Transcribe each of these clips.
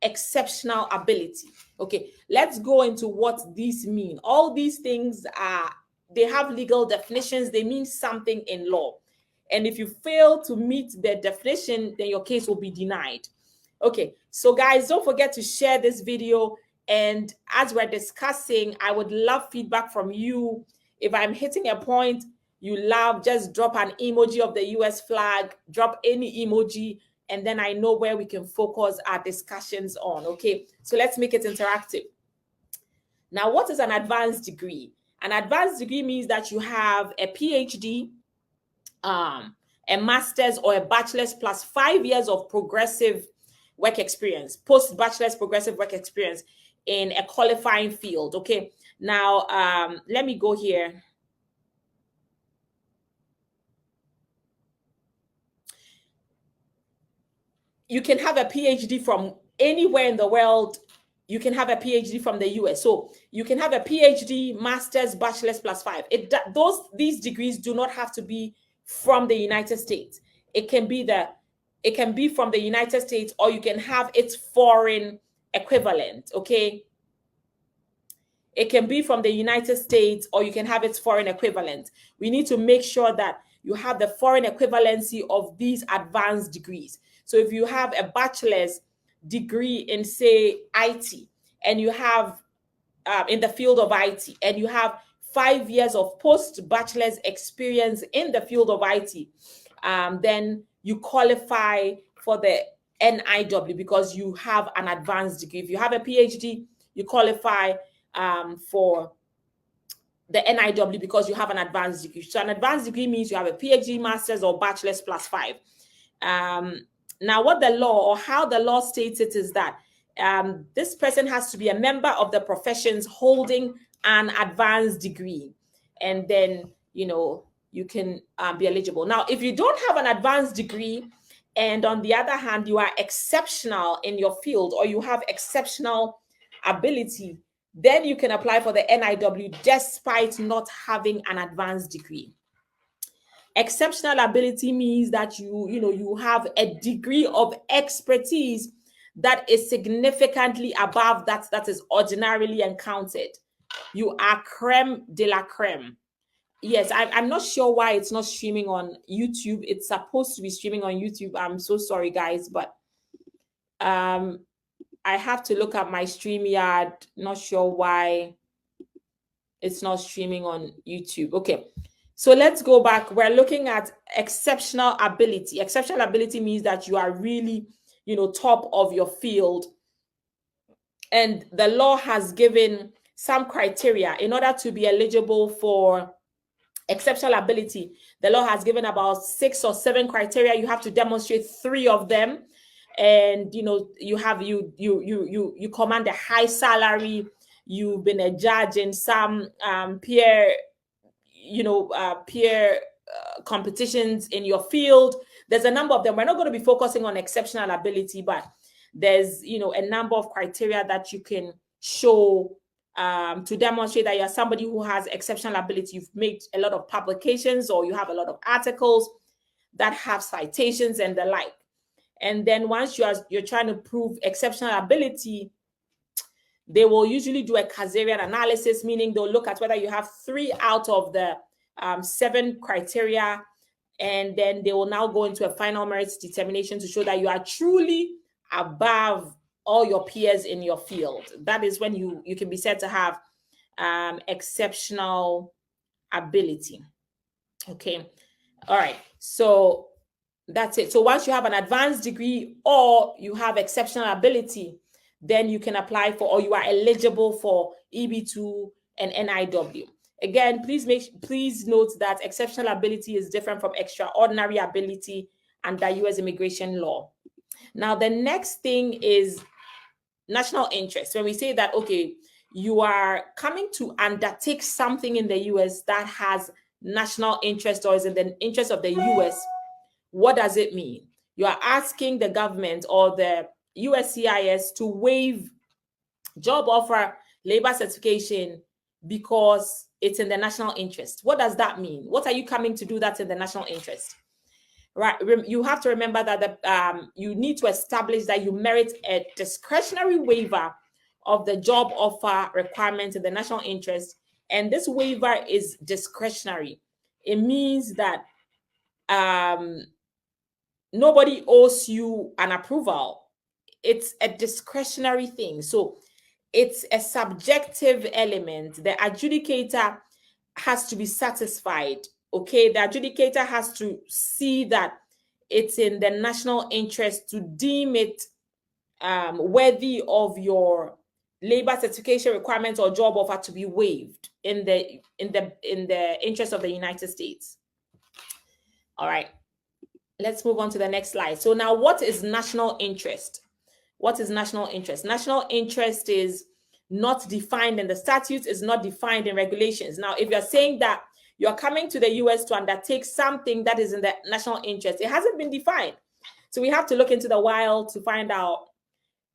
exceptional ability. Okay, let's go into what these mean. All these things they have legal definitions. They mean something in law. And if you fail to meet the definition, then your case will be denied. Okay, so guys, don't forget to share this video. And as we're discussing, I would love feedback from you. If I'm hitting a point you love, just drop an emoji of the US flag, drop any emoji, and then I know where we can focus our discussions on. Okay, so let's make it interactive. Now, what is an advanced degree? An advanced degree means that you have a PhD, a master's, or a bachelor's plus 5 years of progressive work experience, post-bachelor's progressive work experience in a qualifying field. Okay, now let me go here. You can have a PhD from anywhere in the world. You can have a PhD from the US. So you can have a PhD, master's, bachelor's plus 5. These degrees do not have to be from the United States. It can be from the United States, or you can have its foreign equivalent. Okay, it can be from the United States, or you can have its foreign equivalent. We need to make sure that you have the foreign equivalency of these advanced degrees. So if you have a bachelor's degree in, say, IT, and you have in the field of IT, and you have 5 years of post-bachelor's experience in the field of IT, then you qualify for the NIW because you have an advanced degree. If you have a PhD, you qualify for the NIW because you have an advanced degree. So an advanced degree means you have a PhD, master's, or bachelor's plus 5. Now, what the law, or how the law states it, is that this person has to be a member of the professions holding an advanced degree, and then you can be eligible. Now, if you don't have an advanced degree, and on the other hand, you are exceptional in your field, or you have exceptional ability, then you can apply for the NIW despite not having an advanced degree. Exceptional ability means that you have a degree of expertise that is significantly above that is ordinarily encountered. You are creme de la creme. Yes, I'm not sure why it's not streaming on YouTube. It's supposed to be streaming on YouTube. I'm so sorry, guys, but I have to look at my StreamYard. Not sure why it's not streaming on YouTube. Okay, so let's go back. We're looking at exceptional ability. Exceptional ability means that you are really, top of your field. And the law has given some criteria in order to be eligible for exceptional ability. The law has given about 6 or 7 criteria. You have to demonstrate 3 of them, and you command a high salary. You've been a judge in some peer competitions in your field. There's a number of them. We're not going to be focusing on exceptional ability, but there's a number of criteria that you can show to demonstrate that you're somebody who has exceptional ability. You've made a lot of publications, or you have a lot of articles that have citations and the like. And then once you're trying to prove exceptional ability, they will usually do a Kazarian analysis, meaning they'll look at whether you have 3 out of the 7 criteria, and then they will now go into a final merits determination to show that you are truly above all your peers in your field. That is when you can be said to have exceptional ability. Okay, all right, so that's it. So once you have an advanced degree or you have exceptional ability, then you can apply for, or you are eligible for EB2 and NIW. Again, please note that exceptional ability is different from extraordinary ability under US immigration law. Now, the next thing is national interest. When we say that, okay, you are coming to undertake something in the US that has national interest or is in the interest of the US, what does it mean? You are asking the government or the USCIS to waive job offer labor certification because it's in the national interest. What does that mean? What are you coming to do that's in the national interest? right? You have to remember that you need to establish that you merit a discretionary waiver of the job offer requirement in the national interest. And this waiver is discretionary. It means that nobody owes you an approval. It's a discretionary thing. So it's a subjective element. The adjudicator has to be satisfied. Okay, the adjudicator has to see that it's in the national interest to deem it worthy of your labor certification requirement or job offer to be waived in the interest of the United States. All right, let's move on to the next slide. So now, what is national interest? What is national interest? National interest is not defined in the statutes, is not defined in regulations. Now, if you're saying that you're coming to the US to undertake something that is in the national interest, it hasn't been defined. So we have to look into the wild to find out,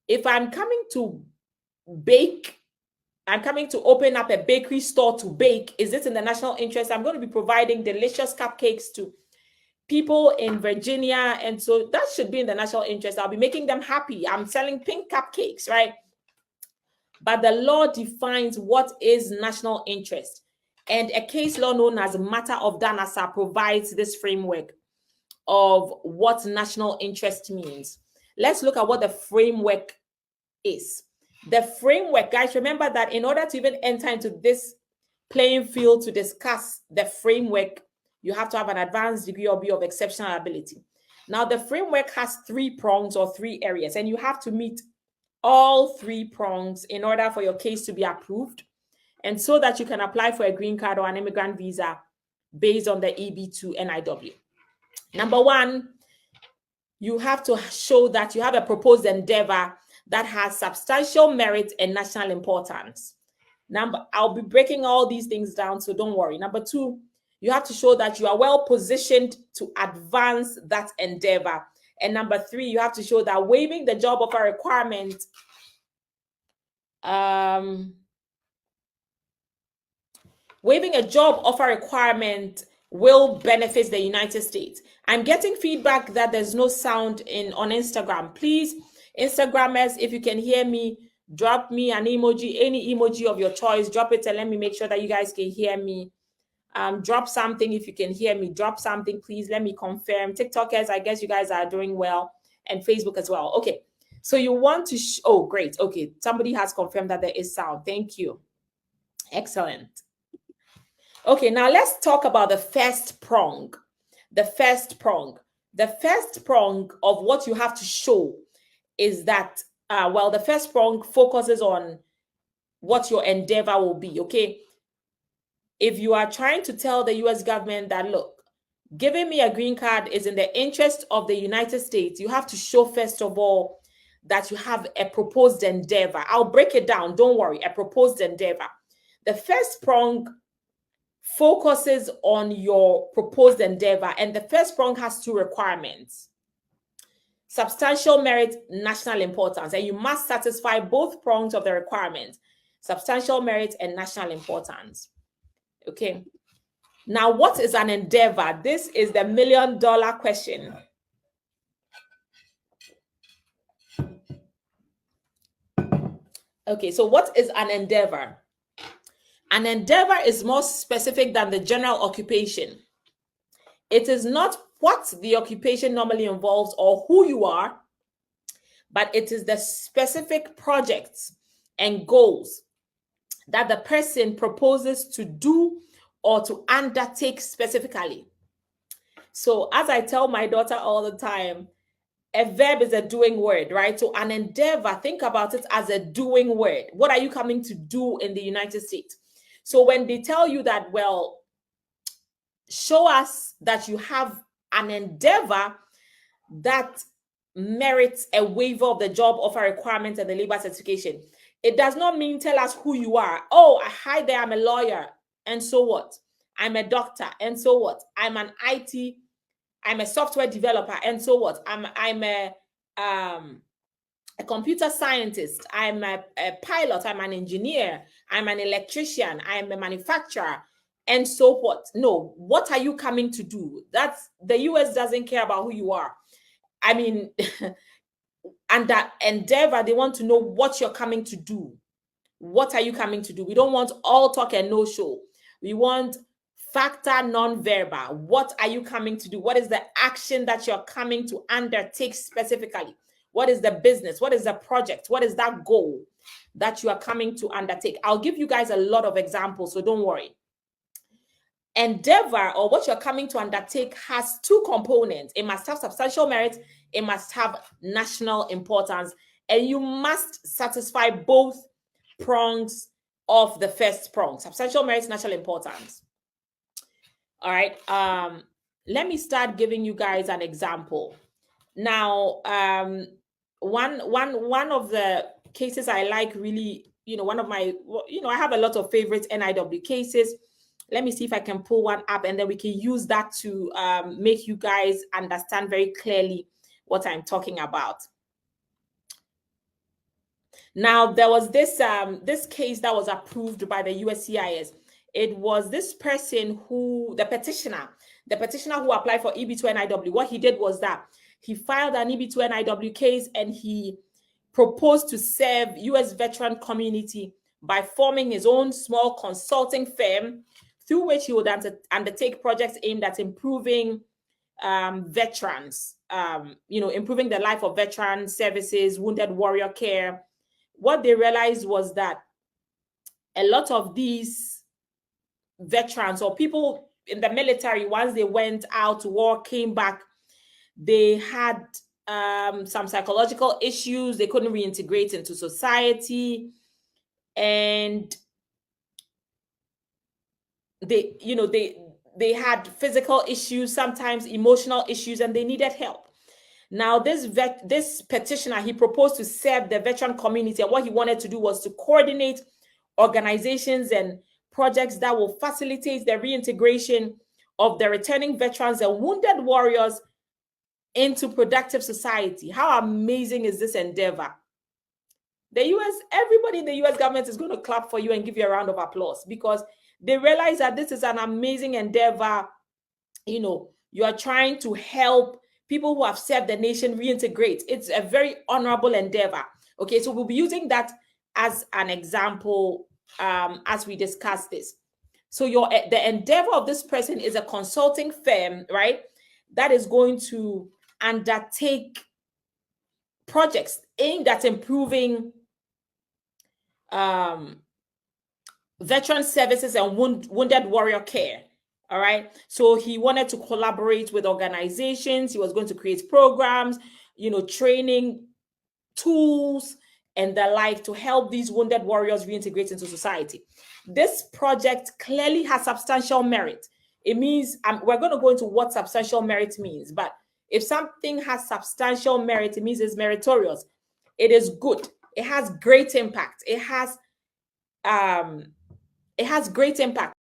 if I'm coming to bake, I'm coming to open up a bakery store to bake, is it in the national interest? I'm going to be providing delicious cupcakes to people in Virginia, and so that should be in the national interest. I'll be making them happy. I'm selling pink cupcakes, right? But the law defines what is national interest, and a case law known as Matter of Danasa provides this framework of what national interest means. Let's look at what the framework is. The framework, guys, remember that in order to even enter into this playing field to discuss the framework, you have to have an advanced degree or be of exceptional ability. Now, the framework has 3 prongs or 3 areas, and you have to meet all 3 prongs in order for your case to be approved, and so that you can apply for a green card or an immigrant visa based on the EB2 NIW. Number 1, you have to show that you have a proposed endeavor that has substantial merit and national importance. I'll be breaking all these things down, so don't worry. Number 2, you have to show that you are well positioned to advance that endeavor. And number 3, you have to show that waiving the job offer requirement waiving a job offer requirement will benefit the United States. I'm getting feedback that there's no sound on Instagram. Please, Instagrammers, if you can hear me, drop me an emoji, any emoji of your choice. Drop it and let me make sure that you guys can hear me. Drop something if you can hear me. Drop something, please. Let me confirm. TikTokers, I guess you guys are doing well, and Facebook as well. Okay, so you want to oh, great. Okay, somebody has confirmed that there is sound. Thank you. Excellent. Okay, now let's talk about the first prong. The first prong of what you have to show is that, well, the first prong focuses on what your endeavor will be, okay? If you are trying to tell the US government that, look, giving me a green card is in the interest of the United States, you have to show, first of all, that you have a proposed endeavor. I'll break it down, don't worry, a proposed endeavor. The first prong focuses on your proposed endeavor, and the first prong has 2 requirements: substantial merit, national importance, and you must satisfy both prongs of the requirement: substantial merit and national importance. Okay, now what is an endeavor? This is the $1 million question. Okay, so what is an endeavor? An endeavor is more specific than the general occupation. It is not what the occupation normally involves or who you are, but it is the specific projects and goals that the person proposes to do or to undertake specifically. So as I tell my daughter all the time, a verb is a doing word, right? So an endeavor, think about it as a doing word. What are you coming to do in the United States? So when they tell you that, well, show us that you have an endeavor that merits a waiver of the job offer requirement and the labor certification, it does not mean tell us who you are. Oh, hi there, I'm a lawyer. And so what? I'm a doctor. And so what? I'm an IT, I'm a software developer. And so what? I'm a computer scientist. I'm a pilot. I'm an engineer. I'm an electrician. I'm a manufacturer. and so forth. No, what are you coming to do? That's the US doesn't care about who you are. I mean, and that endeavor, they want to know what you're coming to do. What are you coming to do? We don't want all talk and no show. We want factor non-verbal. What are you coming to do? What is the action that you're coming to undertake specifically? What is the business? What is the project? What is that goal that you are coming to undertake? I'll give you guys a lot of examples, so don't worry. Endeavor, or what you're coming to undertake, has two components. It must have substantial merit. It must have national importance. And you must satisfy both prongs of the first prong: substantial merit, national importance. All right. Let me start giving you guys an example. Now, one of the cases I like really, one of my, I have a lot of favorite NIW cases. Let me see if I can pull one up, and then we can use that to make you guys understand very clearly what I'm talking about. Now, there was this this case that was approved by the USCIS. It was this person who, the petitioner who applied for EB2 NIW. What he did was that he filed an EB2 NIW case, and he proposed to serve US veteran community by forming his own small consulting firm through which he would undertake projects aimed at improving veterans, improving the life of veteran services, wounded warrior care. What they realized was that a lot of these veterans or people in the military, once they went out to war, came back, they had some psychological issues. They couldn't reintegrate into society, and they had physical issues, sometimes emotional issues, and they needed help. Now, this petitioner, he proposed to serve the veteran community, and what he wanted to do was to coordinate organizations and projects that will facilitate the reintegration of the returning veterans and wounded warriors into productive society. How amazing is this endeavor? Everybody in the US government is going to clap for you and give you a round of applause, because they realize that this is an amazing endeavor. You are trying to help people who have served the nation reintegrate. It's a very honorable endeavor. Okay, so we'll be using that as an example as we discuss this. So the endeavor of this person is a consulting firm, right, that is going to undertake projects aimed at improving veteran services and wounded warrior care. All right. So he wanted to collaborate with organizations. He was going to create programs, training tools and the like to help these wounded warriors reintegrate into society. This project clearly has substantial merit. It means we're going to go into what substantial merit means, but if something has substantial merit, it means it's meritorious. It is good. It has great impact. It has great impact.